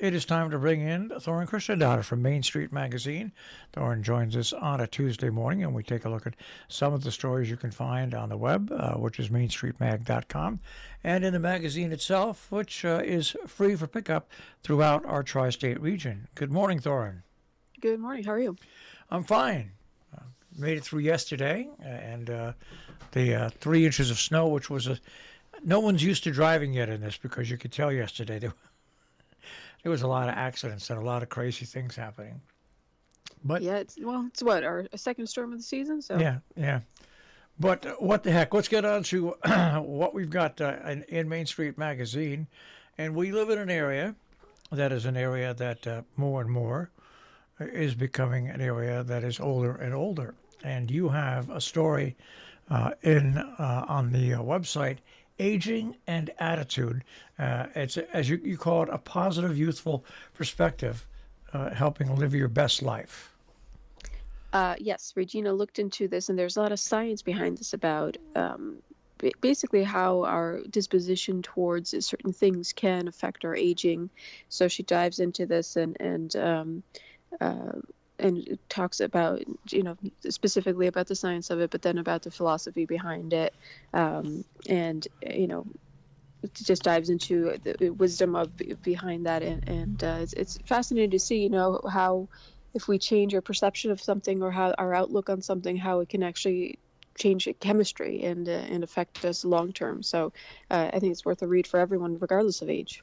It is time to bring in Thorin Christendotter from Main Street Magazine. Thorin joins us on a Tuesday morning, and we take a look at some of the stories you can find on the web, which is mainstreetmag.com, and in the magazine itself, which is free for pickup throughout our tri-state region. Good morning, Thorin. Good morning. How are you? I'm fine. Made it through yesterday, and the 3 inches of snow, which was no one's used to driving yet in this, because you could tell yesterday there was a lot of accidents and a lot of crazy things happening. But yeah, it's what, our second storm of the season, so yeah. But what the heck? Let's get on to what we've got in Main Street Magazine. And we live in an area that more and more is becoming an area that is older and older. And you have a story on the website, Aging and Attitude. It's, as you call it, a positive, youthful perspective, helping live your best life. yes, Regina looked into this, and there's a lot of science behind this about basically how our disposition towards certain things can affect our aging. So she dives into this and it talks about, specifically about the science of it, but then about the philosophy behind it, and it just dives into the wisdom behind that, and it's fascinating to see, how if we change our perception of something or how our outlook on something, how it can actually change chemistry and affect us long term. So I think it's worth a read for everyone, regardless of age.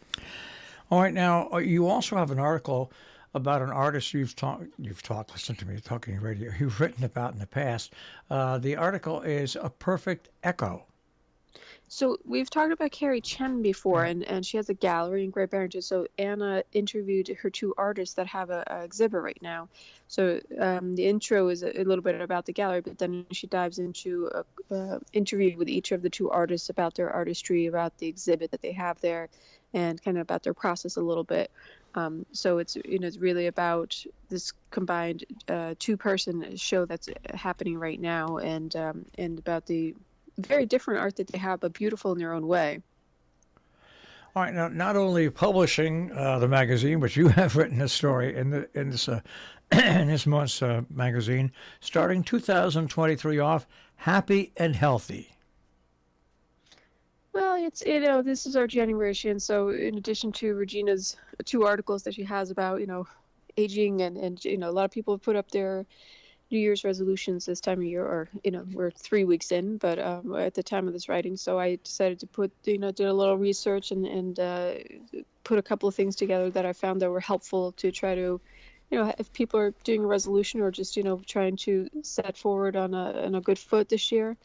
All right, now you also have an article about an artist listen to me talking radio, you've written about in the past. The article is A Perfect Echo. So we've talked about Carrie Chen before, and she has a gallery in Great Barrington. So Anna interviewed her two artists that have a exhibit right now. So the intro is a little bit about the gallery, but then she dives into a interview with each of the two artists about their artistry, about the exhibit that they have there, and kind of about their process a little bit. So it's really about this combined two-person show that's happening right now, and about the very different art that they have, but beautiful in their own way. All right, now not only publishing the magazine, but you have written a story in this in this month's magazine, starting 2023 off, Happy and Healthy. Well, it's this is our January issue, and so in addition to Regina's two articles that she has about aging and a lot of people have put up their New Year's resolutions this time of year, or we're 3 weeks in, but at the time of this writing, so I decided to did a little research and put a couple of things together that I found that were helpful to try to, if people are doing a resolution or just trying to set forward on a good foot this year.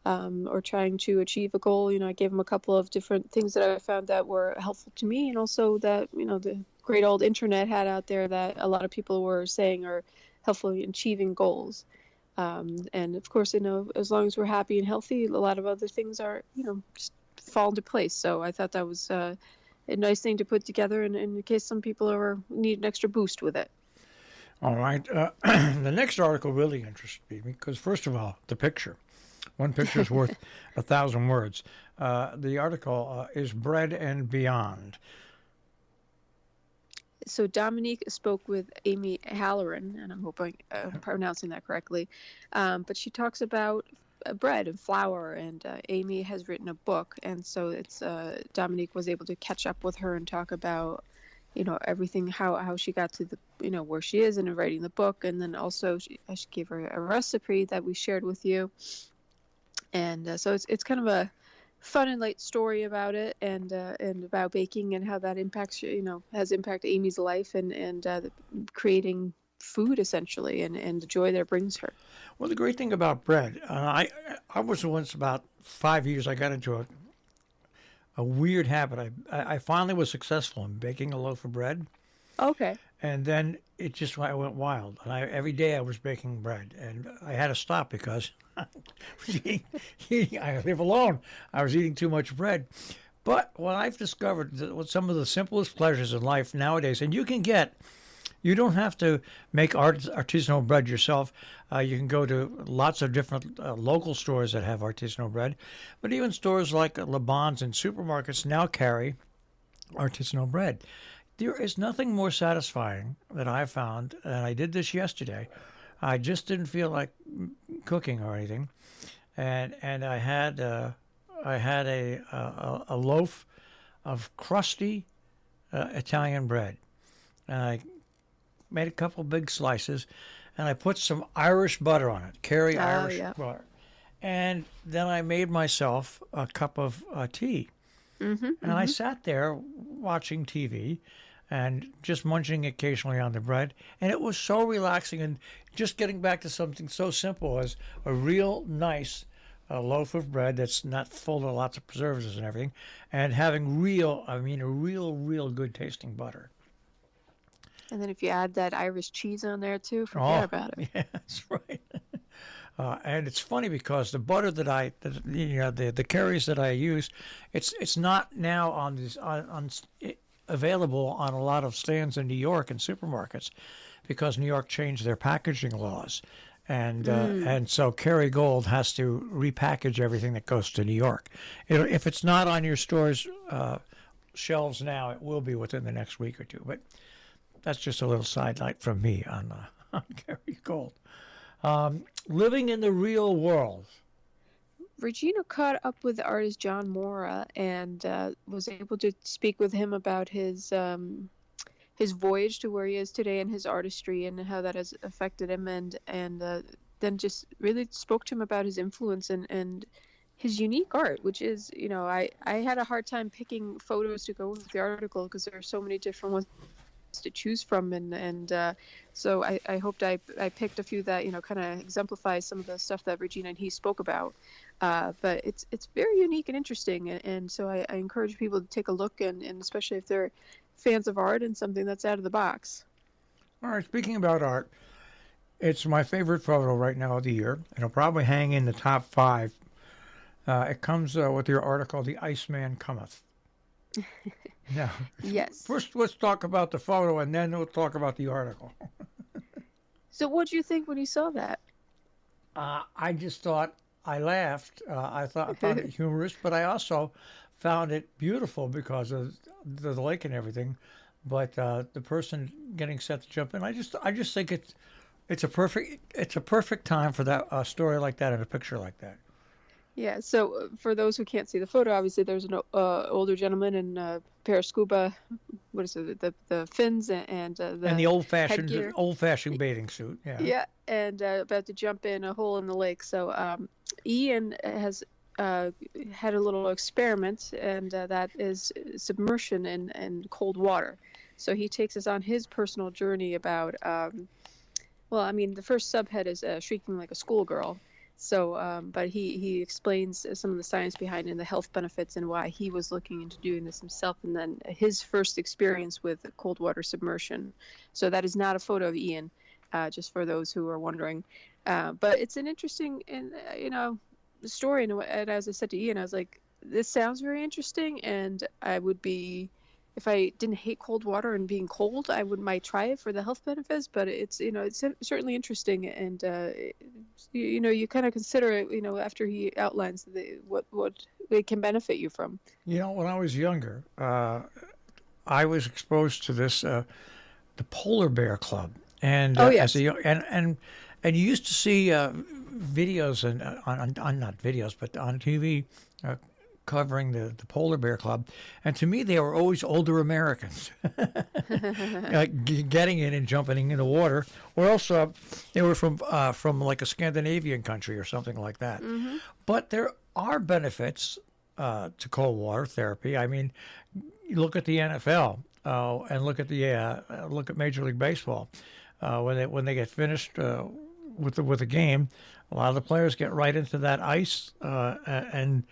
Or trying to achieve a goal. I gave them a couple of different things that I found that were helpful to me, and also that the great old internet had out there that a lot of people were saying are helpful in achieving goals. And of course, as long as we're happy and healthy, a lot of other things are just fall into place. So I thought that was a nice thing to put together, in case some people need an extra boost with it. All right, the next article really interested me because, first of all, the picture. One picture is worth 1,000 words. The article is Bread and Beyond. So Dominique spoke with Amy Halloran, and I'm hoping I'm pronouncing that correctly. But she talks about bread and flour, and Amy has written a book, and so it's Dominique was able to catch up with her and talk about everything, how she got to the where she is in writing the book, and then also she gave her a recipe that we shared with you. And so it's kind of a fun and light story about it, and about baking and how that impacts has impacted Amy's life and creating food essentially, and the joy that it brings her. Well, the great thing about bread, I was once about 5 years. I got into a weird habit. I finally was successful in baking a loaf of bread. Okay. And then I went wild. And every day I was baking bread, and I had to stop because I live alone. I was eating too much bread. But what I've discovered that some of the simplest pleasures in life nowadays, and you don't have to make artisanal bread yourself. You can go to lots of different local stores that have artisanal bread, but even stores like Le Bon's and supermarkets now carry artisanal bread. There is nothing more satisfying that I found, and I did this yesterday. I just didn't feel like cooking or anything, and I had a loaf of crusty Italian bread, and I made a couple big slices, and I put some Irish butter on it, Kerry Oh, Irish yeah. butter, and then I made myself a cup of tea, Mm-hmm. and I Mm-hmm. sat there watching TV and just munching occasionally on the bread. And it was so relaxing. And just getting back to something so simple as a real nice loaf of bread that's not full of lots of preservatives and everything, and having real, I mean, a real good tasting butter. And then if you add that Irish cheese on there too, forget Oh, about it. yeah, that's right. And it's funny because the butter the carries that I use, it's not now on these available on a lot of stands in New York and supermarkets because New York changed their packaging laws, Mm. and so Kerrygold has to repackage everything that goes to New York. If it's not on your store's shelves now, it will be within the next week or two. But that's just a little sidelight from me on on Kerrygold. Living in the real world. Regina caught up with the artist John Mora and was able to speak with him about his voyage to where he is today and his artistry and how that has affected him, and then just really spoke to him about his influence and his unique art, which is, I had a hard time picking photos to go with the article because there are so many different ones to choose from, and so I hoped I picked a few that kind of exemplify some of the stuff that Regina and he spoke about, but it's very unique and interesting, and so I encourage people to take a look, and especially if they're fans of art and something that's out of the box. All right, speaking about art, it's my favorite photo right now of the year. It'll probably hang in the top five. It comes with your article, "The Iceman Cometh." Now, Yes. first let's talk about the photo, and then we'll talk about the article. So what do you think when you saw that? I just thought I laughed. I found it humorous, but I also found it beautiful because of the lake and everything. But the person getting set to jump in, I just think it's a perfect time for that a story like that and a picture like that. Yeah, so for those who can't see the photo, obviously there's an older gentleman in a pair of scuba, what is it, the fins and And the the headgear. old fashioned bathing suit. Yeah. Yeah, and about to jump in a hole in the lake. So Ian has uh, had a little experiment, and that is submersion in cold water. So he takes us on his personal journey about, well, I mean, the first subhead is shrieking like a schoolgirl. So, but he explains some of the science behind it and the health benefits and why he was looking into doing this himself, and then his first experience with cold water submersion. So that is not a photo of Ian, just for those who are wondering. But it's an interesting and story. And as I said to Ian, I was like, this sounds very interesting, and I would be. If I didn't hate cold water and being cold, I would might try it for the health benefits. But it's certainly interesting, and you kind of consider it, after he outlines what it can benefit you from. When I was younger, I was exposed to this the Polar Bear Club, and Oh as a yes. young and you used to see videos and on not videos but on TV uh, covering the Polar Bear Club, and to me they were always older Americans getting in and jumping in the water, or else they were from like a Scandinavian country or something like that. Hmm. But there are benefits to cold water therapy. I mean, you look at the NFL and look at Major League Baseball. When they get finished with the game, a lot of the players get right into that ice and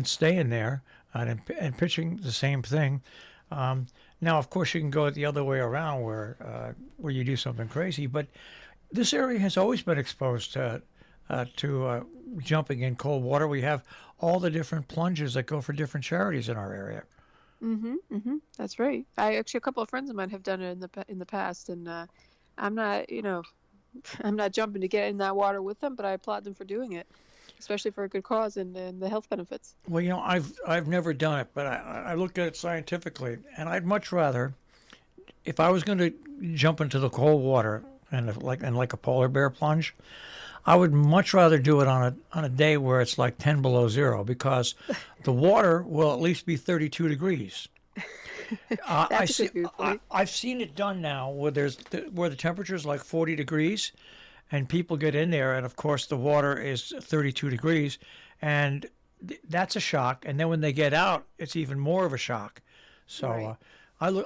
stay in there and pitching the same thing. Now, of course, you can go the other way around where you do something crazy, but this area has always been exposed to jumping in cold water. We have all the different plunges that go for different charities in our area. Hmm. Hmm. That's right. I actually, a couple of friends of mine have done it in the past, and I'm not, I'm not jumping to get in that water with them, but I applaud them for doing it. especially for a good cause and the health benefits. Well, I've never done it, but I looked at it scientifically, and I'd much rather, if I was going to jump into the cold water and like a polar bear plunge, I would much rather do it on a day where it's like 10 below zero, because the water will at least be 32 degrees. That's a good food point. I've seen it done now where where the temperature is like 40 degrees, and people get in there, and of course the water is 32 degrees, and that's a shock. And then when they get out, it's even more of a shock. So Right.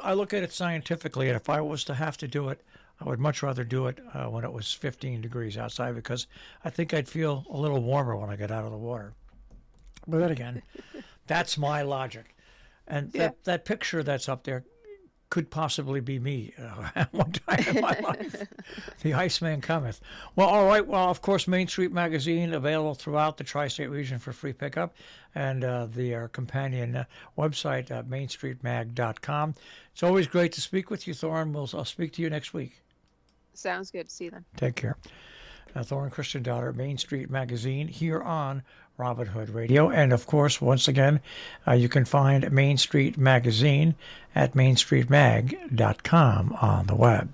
I look at it scientifically, and if I was to have to do it, I would much rather do it when it was 15 degrees outside, because I think I'd feel a little warmer when I get out of the water. But then again, that's my logic. And Yeah. that picture that's up there could possibly be me at one time in my life. The Iceman cometh. Well, all right. Well, of course, Main Street Magazine available throughout the tri-state region for free pickup, and the companion website, mainstreetmag.com. It's always great to speak with you, Thorin. I'll speak to you next week. Sounds good. See you then. Take care. Thorin Christian Daughter, Main Street Magazine, here on Robin Hood Radio. And of course, once again, you can find Main Street Magazine at mainstreetmag.com on the web.